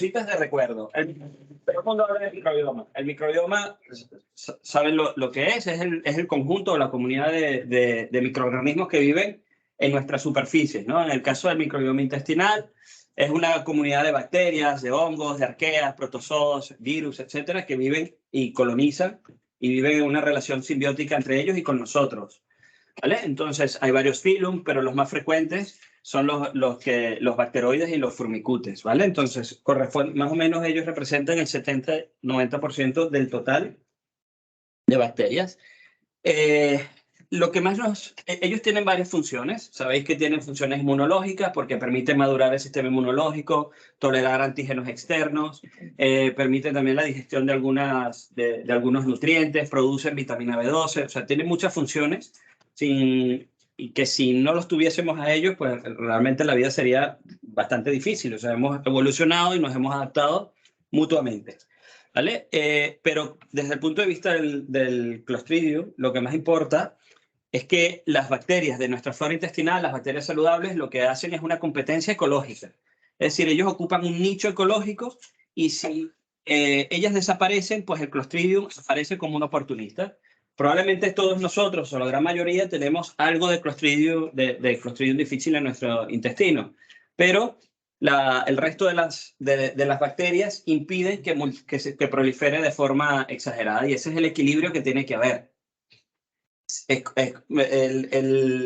Citas de recuerdo. Todo el mundo habla del microbioma. El microbioma, ¿saben lo que es? Es el conjunto o la comunidad de microorganismos que viven en nuestras superficies, ¿no? En el caso del microbioma intestinal, es una comunidad de bacterias, de hongos, de arqueas, protozoos, virus, etcétera, que viven y colonizan y viven en una relación simbiótica entre ellos y con nosotros, ¿vale? Entonces, hay varios filum, pero los más frecuentes son los bacteroides y los formicutes, ¿vale? Entonces, más o menos ellos representan el 70-90% del total de bacterias. Lo que más ellos tienen varias funciones. Sabéis que tienen funciones inmunológicas porque permiten madurar el sistema inmunológico, tolerar antígenos externos, permiten también la digestión de algunos nutrientes, producen vitamina B12, o sea, tienen muchas funciones y que si no los tuviésemos a ellos, pues realmente la vida sería bastante difícil. O sea, hemos evolucionado y nos hemos adaptado mutuamente, ¿vale? Pero desde el punto de vista del Clostridium, lo que más importa es que las bacterias de nuestra flora intestinal, las bacterias saludables, lo que hacen es una competencia ecológica. Es decir, ellos ocupan un nicho ecológico y si ellas desaparecen, pues el Clostridium aparece como un oportunista. Probablemente todos nosotros, o la gran mayoría, tenemos algo de Clostridium difficile en nuestro intestino, pero el resto de las bacterias impiden que prolifere de forma exagerada, y ese es el equilibrio que tiene que haber.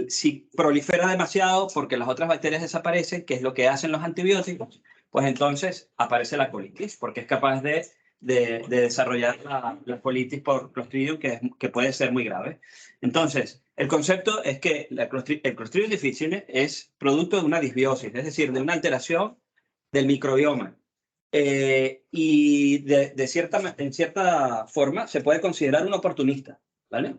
Si prolifera demasiado porque las otras bacterias desaparecen, que es lo que hacen los antibióticos, pues entonces aparece la colitis, porque es capaz de desarrollar la colitis por Clostridium, que puede ser muy grave. Entonces, el concepto es que el Clostridium difficile es producto de una disbiosis, es decir, de una alteración del microbioma. Y en cierta forma se puede considerar un oportunista, ¿vale?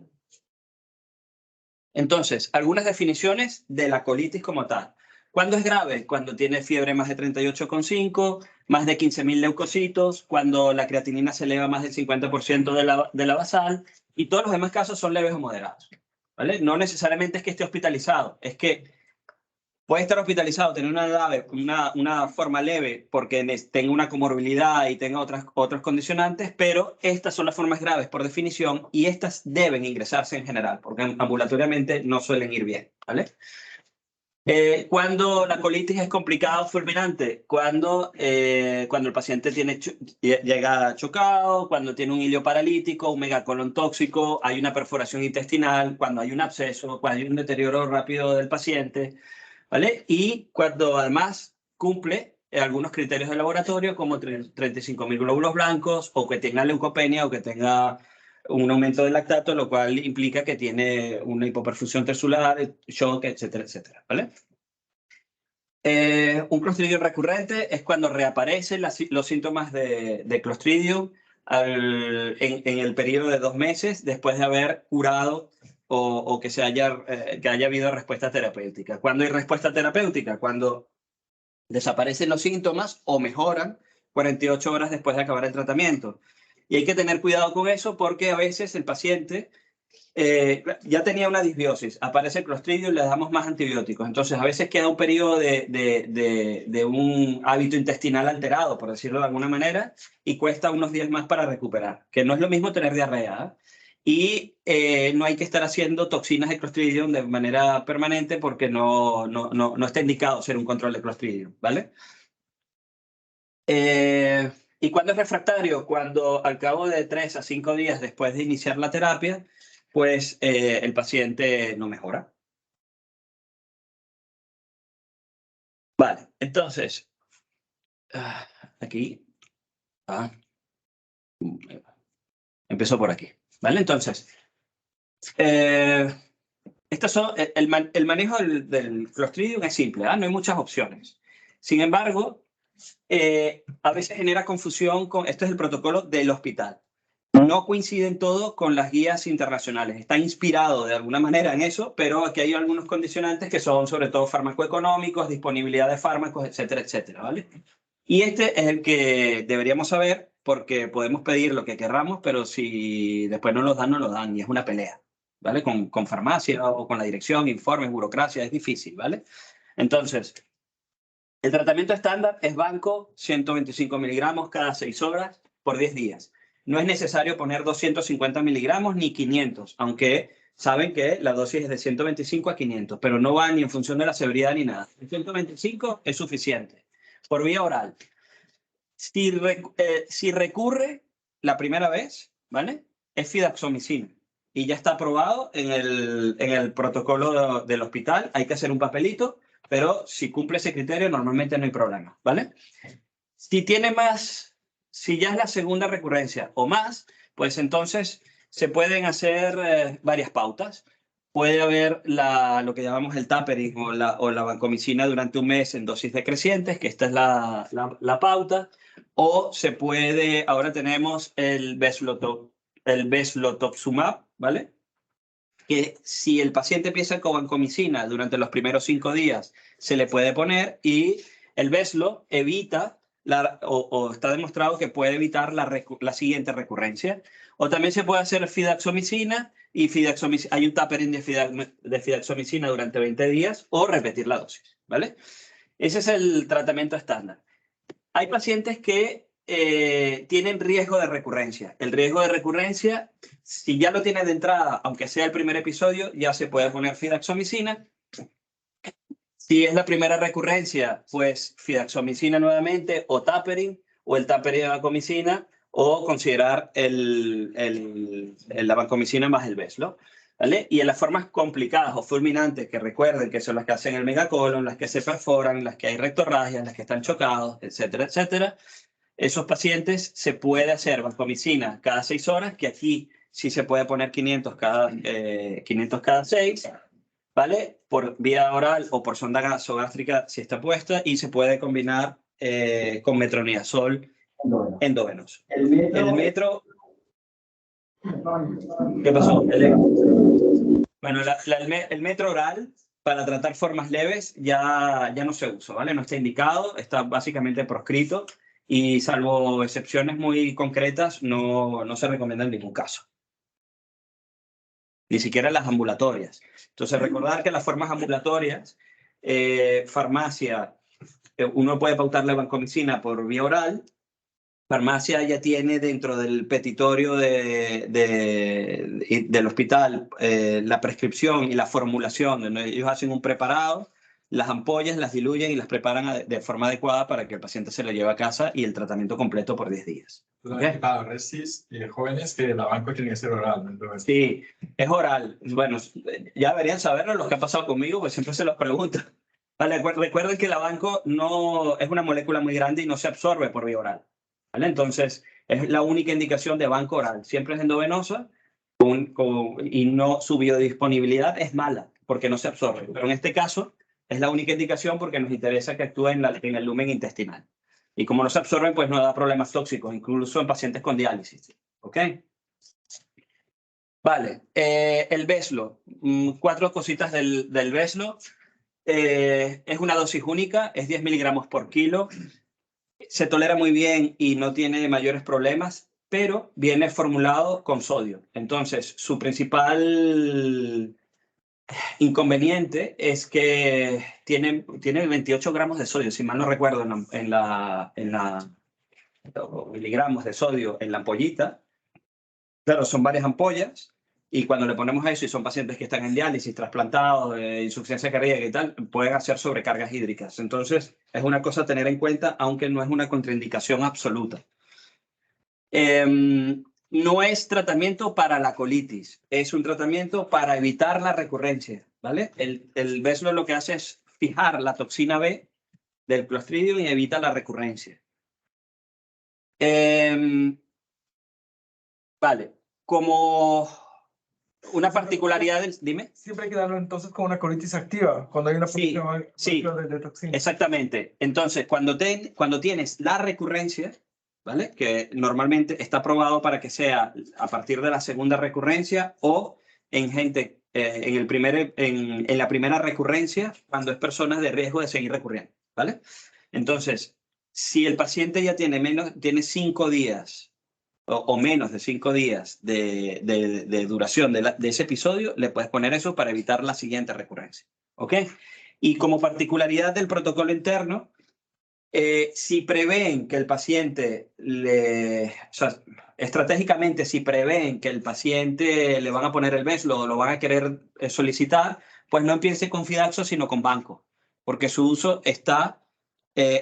Entonces, algunas definiciones de la colitis como tal. ¿Cuándo es grave? Cuando tiene fiebre más de 38,5, más de 15.000 leucocitos, cuando la creatinina se eleva más del 50% de la basal, y todos los demás casos son leves o moderados, ¿vale? No necesariamente es que esté hospitalizado, es que puede estar hospitalizado, tener una forma leve porque tenga una comorbilidad y tenga otros condicionantes, pero estas son las formas graves por definición y estas deben ingresarse en general porque ambulatoriamente no suelen ir bien, ¿vale? Cuando la colitis es complicada o fulminante, cuando el paciente llega chocado, cuando tiene un hilio paralítico, un megacolon tóxico, hay una perforación intestinal, cuando hay un absceso, cuando hay un deterioro rápido del paciente, ¿vale? Y cuando además cumple algunos criterios de laboratorio como 35.000 glóbulos blancos o que tenga leucopenia o que tenga un aumento del lactato, lo cual implica que tiene una hipoperfusión tersular, shock, etcétera, etcétera, ¿vale? Un Clostridium recurrente es cuando reaparecen los síntomas de Clostridium en el periodo de 2 meses después de haber curado o que haya habido respuesta terapéutica. ¿Cuándo hay respuesta terapéutica? Cuando desaparecen los síntomas o mejoran 48 horas después de acabar el tratamiento. Y hay que tener cuidado con eso porque a veces el paciente ya tenía una disbiosis, aparece el Clostridium, le damos más antibióticos. Entonces, a veces queda un periodo de un hábito intestinal alterado, por decirlo de alguna manera, y cuesta unos días más para recuperar, que no es lo mismo tener diarrea. Y no hay que estar haciendo toxinas de Clostridium de manera permanente porque no está indicado hacer un control de Clostridium, ¿vale? ¿Y cuándo es refractario? Cuando al cabo de 3 a 5 días después de iniciar la terapia, pues el paciente no mejora. Vale, entonces, aquí, empezó por aquí, ¿vale? Entonces, el manejo del Clostridium es simple, no hay muchas opciones. Sin embargo, a veces genera confusión esto es el protocolo del hospital. No coinciden todos con las guías internacionales. Está inspirado de alguna manera en eso, pero aquí hay algunos condicionantes que son sobre todo farmacoeconómicos, disponibilidad de fármacos, etcétera, etcétera, ¿vale? Y este es el que deberíamos saber porque podemos pedir lo que querramos, pero si después no nos dan y es una pelea, ¿vale? Con farmacia o con la dirección, informes, burocracia, es difícil, ¿vale? Entonces, El tratamiento estándar es banco, 125 miligramos cada 6 horas por 10 días. No es necesario poner 250 miligramos ni 500, aunque saben que la dosis es de 125 a 500, pero no va ni en función de la severidad ni nada. 125 es suficiente. Por vía oral. Si recurre la primera vez, ¿vale? Es fidaxomicina. Y ya está aprobado en el protocolo del hospital. Hay que hacer un papelito, pero si cumple ese criterio, normalmente no hay problema, ¿vale? Si tiene más, si ya es la segunda recurrencia o más, pues entonces se pueden hacer varias pautas. Puede haber lo que llamamos el tapering o la vancomicina durante un mes en dosis decrecientes, que esta es la pauta. O se puede, ahora tenemos el Beslotozumab, ¿vale? Que si el paciente empieza con vancomicina durante los primeros 5 días, se le puede poner, y el Beslo evita, o está demostrado que puede evitar la siguiente recurrencia. O también se puede hacer fidaxomicina, y hay un tapering de fidaxomicina durante 20 días, o repetir la dosis, ¿vale? Ese es el tratamiento estándar. Hay pacientes que tienen riesgo de recurrencia. El riesgo de recurrencia, si ya lo tiene de entrada, aunque sea el primer episodio, ya se puede poner fidaxomicina. Si es la primera recurrencia, pues fidaxomicina nuevamente, o tapering, o el tapering de vancomicina, o considerar la vancomicina más el Beslo, ¿vale? Y en las formas complicadas o fulminantes, que recuerden que son las que hacen el megacolon, las que se perforan, las que hay rectorragias, las que están chocados, etcétera, etcétera, esos pacientes se puede hacer vancomicina cada 6 horas, que aquí sí se puede poner 500 cada 6, ¿vale? Por vía oral o por sonda gasogástrica si está puesta, y se puede combinar con metronidazol endovenoso. El metro... ¿Qué pasó? Bueno, el metro oral para tratar formas leves ya no se usa, ¿vale? No está indicado, está básicamente proscrito, y salvo excepciones muy concretas no se recomienda en ningún caso. Ni siquiera las ambulatorias. Entonces, recordar que las formas ambulatorias, farmacia, uno puede pautarle vancomicina por vía oral. Farmacia ya tiene dentro del petitorio del hospital la prescripción y la formulación, donde ellos hacen un preparado, las ampollas las diluyen y las preparan de forma adecuada para que el paciente se lo lleve a casa, y el tratamiento completo por 10 días. ¿Okay? Claro, Restis jóvenes que la banco tiene que ser oral. Entonces. Sí, es oral. Bueno, ya deberían saberlo los que han pasado conmigo, pues siempre se los pregunto. Vale, recuerden que la banco no es una molécula muy grande y no se absorbe por vía oral, ¿vale? Entonces, es la única indicación de banco oral. Siempre es endovenosa y no, su biodisponibilidad es mala porque no se absorbe. Pero en este caso es la única indicación porque nos interesa que actúe en el lumen intestinal. Y como no se absorben, pues no da problemas tóxicos, incluso en pacientes con diálisis. ¿Ok? Vale. El Beslo. 4 cositas del Beslo. Es una dosis única, es 10 miligramos por kilo. Se tolera muy bien y no tiene mayores problemas, pero viene formulado con sodio. Entonces, su principal inconveniente es que tiene 28 gramos de sodio, si mal no recuerdo, miligramos de sodio en la ampollita. Claro, son varias ampollas, y cuando le ponemos eso, y son pacientes que están en diálisis, trasplantados, insuficiencia cardíaca y tal, pueden hacer sobrecargas hídricas. Entonces, es una cosa a tener en cuenta, aunque no es una contraindicación absoluta. No es tratamiento para la colitis, es un tratamiento para evitar la recurrencia, ¿vale? El Beslo lo que hace es fijar la toxina B del Clostridium y evita la recurrencia. Vale, como una particularidad dime. Siempre hay que darlo entonces con una colitis activa, cuando hay una función de toxina. Exactamente. Entonces, cuando tienes la recurrencia, ¿vale? Que normalmente está probado para que sea a partir de la segunda recurrencia, o en gente en la primera recurrencia, cuando es personas de riesgo de seguir recurriendo, ¿vale? Entonces, si el paciente ya tiene 5 días o menos de 5 días de duración de ese episodio, le puedes poner eso para evitar la siguiente recurrencia, ¿ok? Y como particularidad del protocolo interno, si prevén que el paciente, o sea, estratégicamente, si prevén que el paciente le van a poner el Veslo o lo van a querer solicitar, pues no empiece con Fidaxo, sino con banco, porque su uso está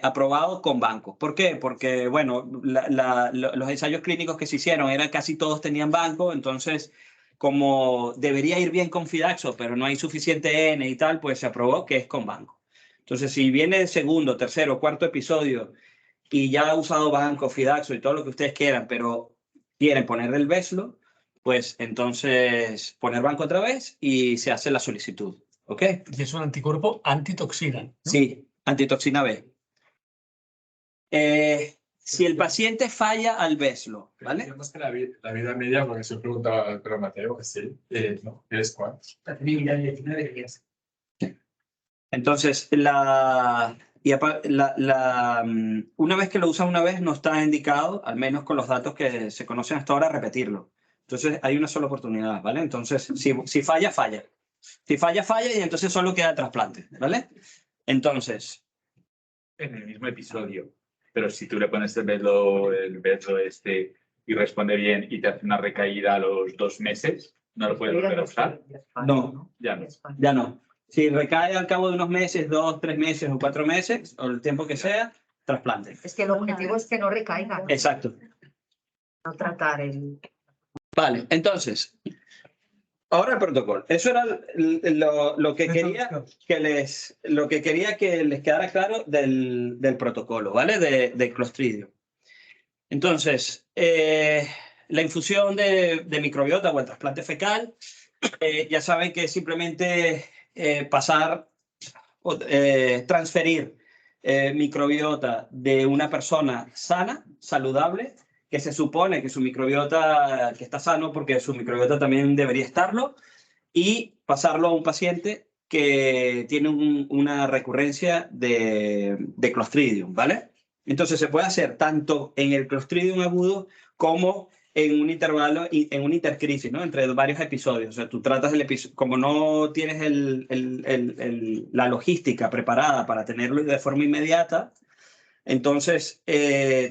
aprobado con banco. ¿Por qué? Porque, bueno, los ensayos clínicos que se hicieron eran casi todos tenían banco, entonces, como debería ir bien con Fidaxo, pero no hay suficiente N y tal, pues se aprobó que es con banco. Entonces, si viene el segundo, tercero, cuarto episodio y ya ha usado banco, Fidaxo y todo lo que ustedes quieran, pero quieren poner el Veslo, pues entonces poner banco otra vez y se hace la solicitud. ¿Ok? Y es un anticuerpo antitoxina, ¿no? Sí, antitoxina B. Si el paciente falla al Veslo, ¿vale? Digamos que la vida media, porque se preguntaba al pero Mateo, que sí, ¿no? ¿Es cuál? La vida de 19 días. Entonces, una vez que lo usa una vez, no está indicado, al menos con los datos que se conocen hasta ahora, repetirlo. Entonces, hay una sola oportunidad, ¿vale? Entonces, si falla, falla. Si falla, falla y entonces solo queda trasplante, ¿vale? Entonces... En el mismo episodio. Pero si tú le pones el Veslo y responde bien y te hace una recaída a los 2 meses, ¿no lo puedes volver a usar? No, Ya no. ya no. Si recae al cabo de unos meses, 2, 3 meses o 4 meses, o el tiempo que sea, trasplante. Es que el objetivo es que no recaiga, ¿no? Exacto. No tratar el... Vale, entonces, ahora el protocolo. Eso era lo que quería que les quedara claro del protocolo, ¿vale? De Clostridium. Entonces, la infusión de microbiota o el trasplante fecal, ya saben que es simplemente transferir microbiota de una persona sana, saludable, que se supone que su microbiota que está sano porque su microbiota también debería estarlo, y pasarlo a un paciente que tiene una recurrencia de Clostridium, ¿vale? Entonces se puede hacer tanto en el Clostridium agudo como en un intervalo, en una intercrisis, ¿no? Entre varios episodios. O sea, tú tratas el episodio, como no tienes la logística preparada para tenerlo de forma inmediata, entonces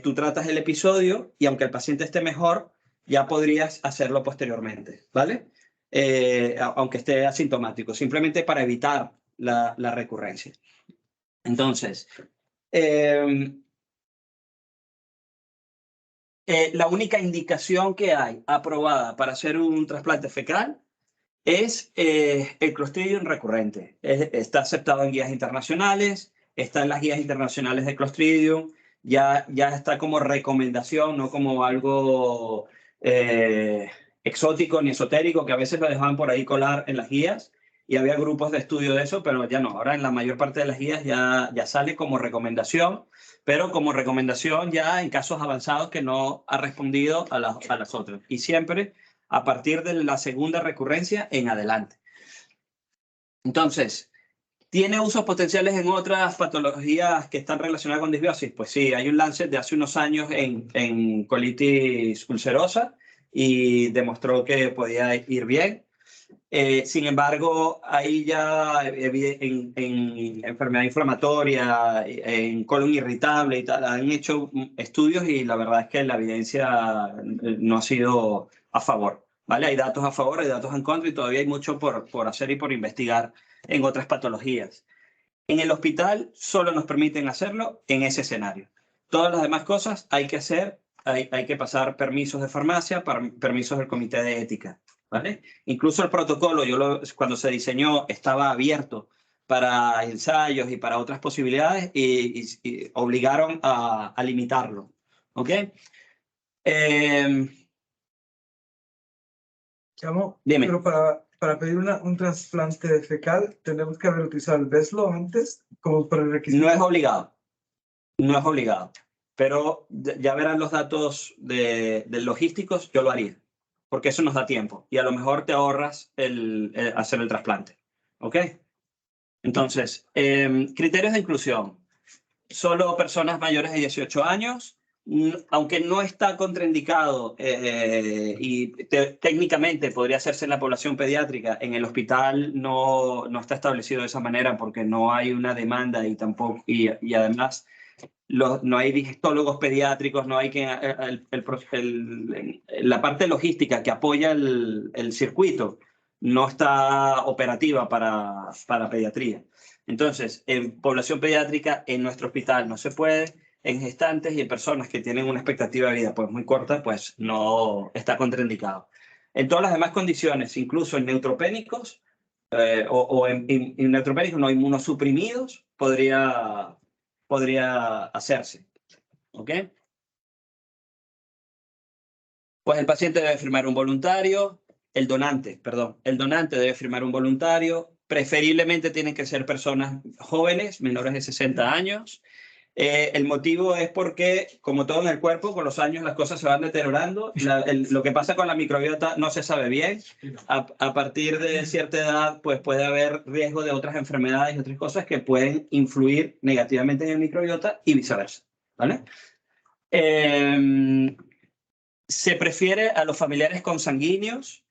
tú tratas el episodio y aunque el paciente esté mejor, ya podrías hacerlo posteriormente, ¿vale? Aunque esté asintomático, simplemente para evitar la recurrencia. Entonces, la única indicación que hay aprobada para hacer un trasplante fecal es el Clostridium recurrente. Está aceptado en guías internacionales, está en las guías internacionales de Clostridium, ya está como recomendación, no como algo exótico ni esotérico, que a veces lo dejaban por ahí colar en las guías, y había grupos de estudio de eso, pero ya no. Ahora en la mayor parte de las guías ya sale como recomendación, pero como recomendación ya en casos avanzados que no ha respondido a las otras. Y siempre a partir de la segunda recurrencia en adelante. Entonces, ¿tiene usos potenciales en otras patologías que están relacionadas con disbiosis? Pues sí, hay un Lancet de hace unos años en colitis ulcerosa y demostró que podía ir bien. Sin embargo, ahí ya en enfermedad inflamatoria, en colon irritable y tal, han hecho estudios y la verdad es que la evidencia no ha sido a favor, ¿vale? Hay datos a favor, hay datos en contra y todavía hay mucho por hacer y por investigar en otras patologías. En el hospital solo nos permiten hacerlo en ese escenario. Todas las demás cosas hay que hacer, hay que pasar permisos de farmacia, permisos del comité de ética, ¿vale? Incluso el protocolo, cuando se diseñó, estaba abierto para ensayos y para otras posibilidades y obligaron a limitarlo, ¿ok? Dime. Pero para pedir un trasplante fecal, ¿tenemos que haber utilizado el Veslo antes como prerequisito? No es obligado. No es obligado. Pero ya verán los datos de logísticos, yo lo haría. Porque eso nos da tiempo. Y a lo mejor te ahorras hacer el trasplante. ¿Ok? Entonces, criterios de inclusión. Solo personas mayores de 18 años. Aunque no está contraindicado y técnicamente podría hacerse en la población pediátrica, en el hospital no está establecido de esa manera porque no hay una demanda y tampoco y además no hay digestólogos pediátricos, no hay la parte logística que apoya el circuito no está operativa para pediatría. Entonces, en población pediátrica, en nuestro hospital no se puede, en gestantes y en personas que tienen una expectativa de vida pues muy corta, pues no está contraindicado. En todas las demás condiciones, incluso en neutropénicos o en neutropénicos no inmunosuprimidos, podría hacerse. ¿Ok? Pues el paciente debe firmar un voluntario, el donante debe firmar un voluntario, preferiblemente tienen que ser personas jóvenes, menores de 60 años. El motivo es porque, como todo en el cuerpo, con los años las cosas se van deteriorando. Lo que pasa con la microbiota no se sabe bien. A partir de cierta edad, pues puede haber riesgo de otras enfermedades y otras cosas que pueden influir negativamente en el microbiota y viceversa. ¿Vale? Se prefiere a los familiares consanguíneos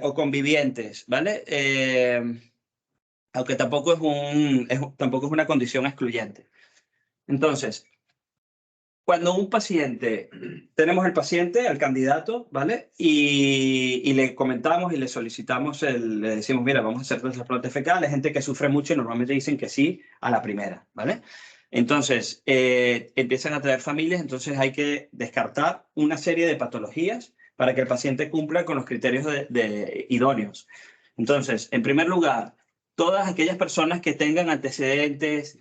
o convivientes, ¿vale? Aunque tampoco tampoco es una condición excluyente. Entonces, cuando tenemos el paciente, el candidato, ¿vale? Y le comentamos y le solicitamos, le decimos, mira, vamos a hacer trasplante fecal, hay gente que sufre mucho y normalmente dicen que sí a la primera, ¿vale? Entonces, empiezan a traer familias, entonces hay que descartar una serie de patologías para que el paciente cumpla con los criterios idóneos. Entonces, en primer lugar, todas aquellas personas que tengan antecedentes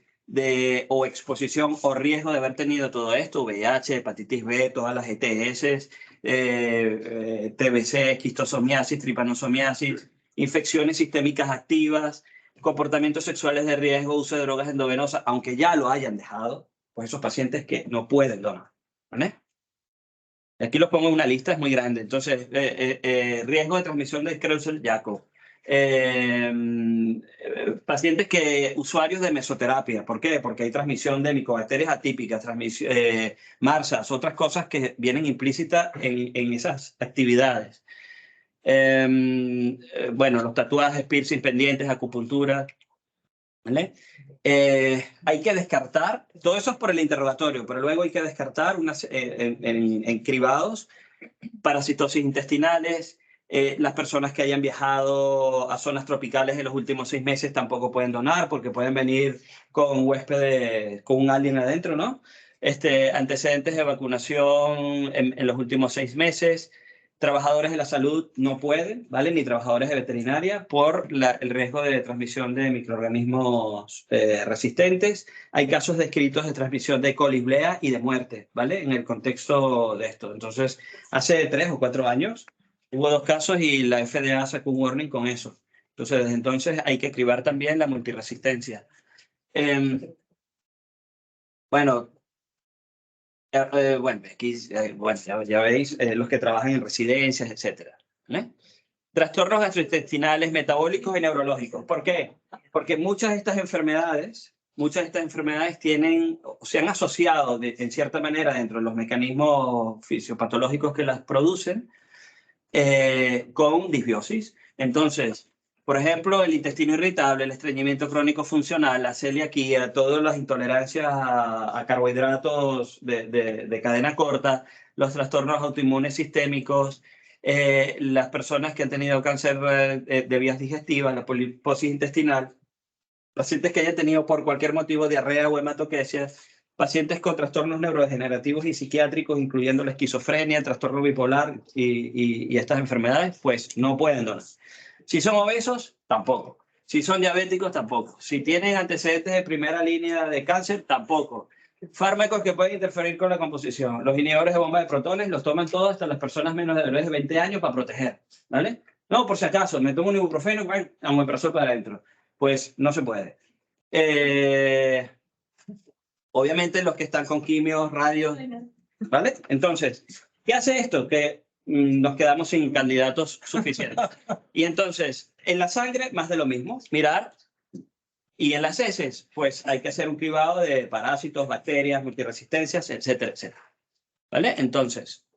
o exposición o riesgo de haber tenido todo esto, VIH, hepatitis B, todas las ETS, TBC, esquistosomiasis, tripanosomiasis, infecciones sistémicas activas, comportamientos sexuales de riesgo, uso de drogas endovenosas, aunque ya lo hayan dejado, pues esos pacientes que no pueden donar. ¿Vale? Aquí los pongo en una lista, es muy grande. Entonces, riesgo de transmisión de Creutzfeldt-Jakob. Pacientes usuarios de mesoterapia. ¿Por qué? Porque hay transmisión de micobacterias atípicas, MARSAs, otras cosas que vienen implícitas en esas actividades. Bueno, los tatuajes, piercing pendientes, acupuntura. ¿Vale? Hay que descartar, todo eso es por el interrogatorio, pero luego hay que descartar en cribados, parasitosis intestinales. Las personas que hayan viajado a zonas tropicales en los últimos 6 meses tampoco pueden donar porque pueden venir con huéspedes, con un alien adentro, ¿no? Antecedentes de vacunación en los últimos 6 meses. Trabajadores de la salud no pueden, ¿vale? Ni trabajadores de veterinaria por el riesgo de transmisión de microorganismos resistentes. Hay casos descritos de transmisión de coliblea y de muerte, ¿vale? En el contexto de esto. Entonces, hace 3 o 4 años hubo 2 casos y la FDA sacó un warning con eso. Entonces, desde entonces hay que cribar también la multiresistencia. Bueno, aquí ya veis los que trabajan en residencias, etcétera, ¿vale? Trastornos gastrointestinales, metabólicos y neurológicos. ¿Por qué? Porque muchas de estas enfermedades se han asociado en cierta manera dentro de los mecanismos fisiopatológicos que las producen con disbiosis. Entonces, por ejemplo, el intestino irritable, el estreñimiento crónico funcional, la celiaquía, todas las intolerancias a carbohidratos de cadena corta, los trastornos autoinmunes sistémicos, las personas que han tenido cáncer de vías digestivas, la poliposis intestinal, pacientes que hayan tenido por cualquier motivo diarrea o hematoquesia, pacientes con trastornos neurodegenerativos y psiquiátricos, incluyendo la esquizofrenia, el trastorno bipolar y estas enfermedades, pues no pueden donar. Si son obesos, tampoco. Si son diabéticos, tampoco. Si tienen antecedentes de primera línea de cáncer, tampoco. Fármacos que pueden interferir con la composición. Los inhibidores de bomba de protones los toman todos hasta las personas menos de 20 años para proteger. ¿Vale? No, por si acaso, me tomo un ibuprofeno, omeprazol para adentro. Pues no se puede. Obviamente los que están con quimios, radios, ¿vale? Entonces, ¿qué hace esto? Que nos quedamos sin candidatos suficientes. Y entonces, en la sangre, más de lo mismo, mirar. Y en las heces, pues hay que hacer un cribado de parásitos, bacterias, multiresistencias, etcétera, etcétera. ¿Vale? Entonces,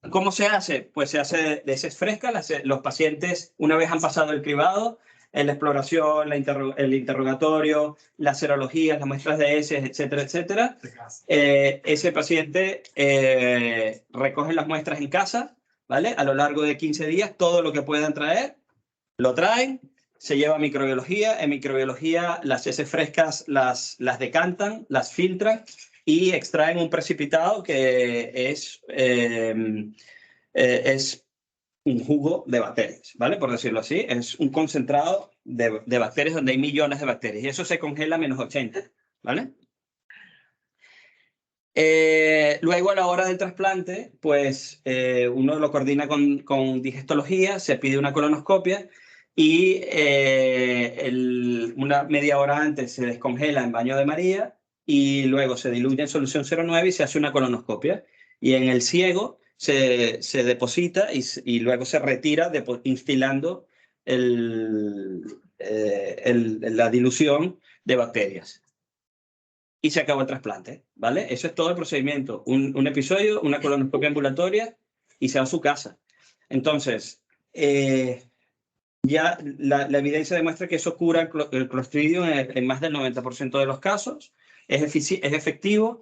¿cómo se hace? Pues se hace de heces frescas. Los pacientes, una vez han pasado el cribado, en la exploración, el interrogatorio, las serologías, las muestras de heces, etcétera, etcétera, ese paciente recoge las muestras en casa, ¿vale? A lo largo de 15 días, todo lo que puedan traer, lo traen, se lleva a microbiología. En microbiología, las heces frescas las decantan, las filtran y extraen un precipitado que es un jugo de bacterias, ¿vale? Por decirlo así, es un concentrado de bacterias donde hay millones de bacterias y eso se congela a -80, ¿vale? Luego, a la hora del trasplante, pues uno lo coordina con digestología, se pide una colonoscopia y una media hora antes se descongela en baño de María y luego se diluye en solución 0,9 y se hace una colonoscopia. Y en el ciego se deposita y luego se retira instilando la dilución de bacterias. Y se acabó el trasplante, ¿vale? Eso es todo el procedimiento. Un episodio, una colonoscopia ambulatoria y se va a su casa. Entonces, ya la evidencia demuestra que eso cura el Clostridium en más del 90% de los casos. Es efectivo.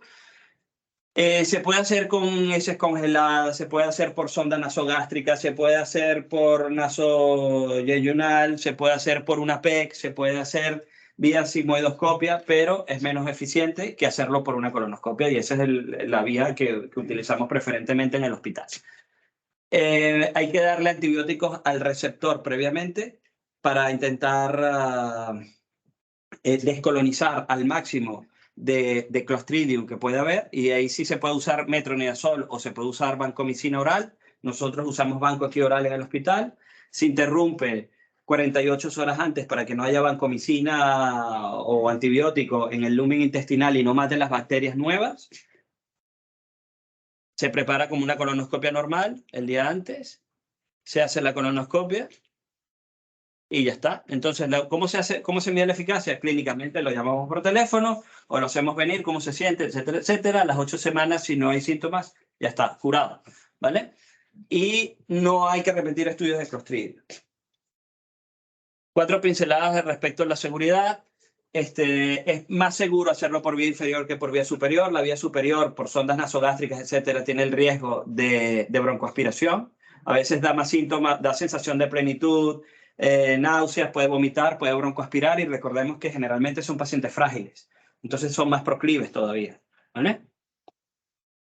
Se puede hacer con heces congeladas, se puede hacer por sonda nasogástrica, se puede hacer por nasoyeyunal, se puede hacer por una PEC, se puede hacer vía sigmoidoscopia, pero es menos eficiente que hacerlo por una colonoscopia y esa es la vía que utilizamos preferentemente en el hospital. Hay que darle antibióticos al receptor previamente para intentar descolonizar al máximo de Clostridium que puede haber, y ahí sí se puede usar metronidazol o se puede usar vancomicina oral. Nosotros usamos banco aquí oral en el hospital. Se interrumpe 48 horas antes para que no haya vancomicina o antibiótico en el lumen intestinal y no mate las bacterias nuevas. Se prepara como una colonoscopia normal el día antes, se hace la colonoscopia y ya está. Entonces, ¿cómo se mide la eficacia? Clínicamente lo llamamos por teléfono o lo hacemos venir, cómo se siente, etcétera, etcétera. A las 8 semanas, si no hay síntomas, ya está, curado, ¿vale? Y no hay que repetir estudios de Clostridium. 4 pinceladas respecto a la seguridad. Es más seguro hacerlo por vía inferior que por vía superior. La vía superior, por sondas nasogástricas, etcétera, tiene el riesgo de broncoaspiración. A veces da más síntomas, da sensación de plenitud, náuseas, puede vomitar, puede broncoaspirar, y recordemos que generalmente son pacientes frágiles. Entonces son más proclives todavía, ¿vale?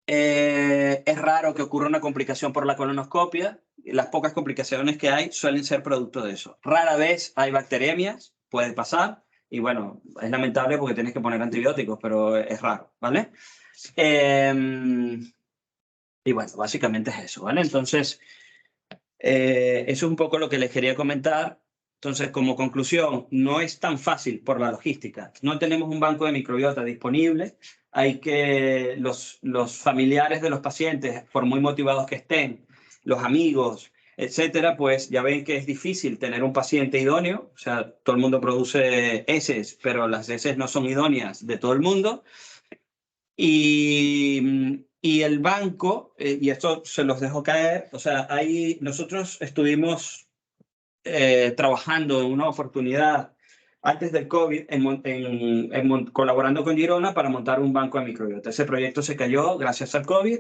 Es raro que ocurra una complicación por la colonoscopia. Las pocas complicaciones que hay suelen ser producto de eso. Rara vez hay bacteremias, puede pasar, y bueno, es lamentable porque tienes que poner antibióticos, pero es raro, ¿vale? Y bueno, básicamente es eso, ¿vale? Entonces, eso es un poco lo que les quería comentar. Entonces, como conclusión, no es tan fácil por la logística. No tenemos un banco de microbiota disponible. Hay que los familiares de los pacientes, por muy motivados que estén, los amigos, etcétera, pues ya ven que es difícil tener un paciente idóneo. O sea, todo el mundo produce heces, pero las heces no son idóneas de todo el mundo. Y el banco, y esto se los dejo caer, o sea, nosotros estuvimos trabajando en una oportunidad antes del COVID, colaborando con Girona para montar un banco de microbiota. Ese proyecto se cayó gracias al COVID,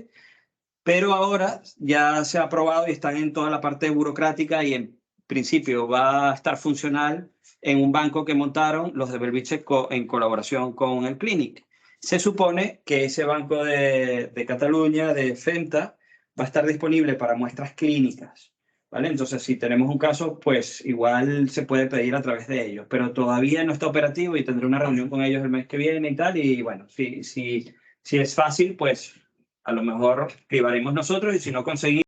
pero ahora ya se ha aprobado y están en toda la parte burocrática y en principio va a estar funcional en un banco que montaron los de Belviche en colaboración con el Clinic. Se supone que ese banco de Cataluña, de FEMTA, va a estar disponible para muestras clínicas, ¿vale? Entonces, si tenemos un caso, pues igual se puede pedir a través de ellos, pero todavía no está operativo y tendré una reunión con ellos el mes que viene y tal, y bueno, si es fácil, pues a lo mejor privaremos nosotros, y si no conseguimos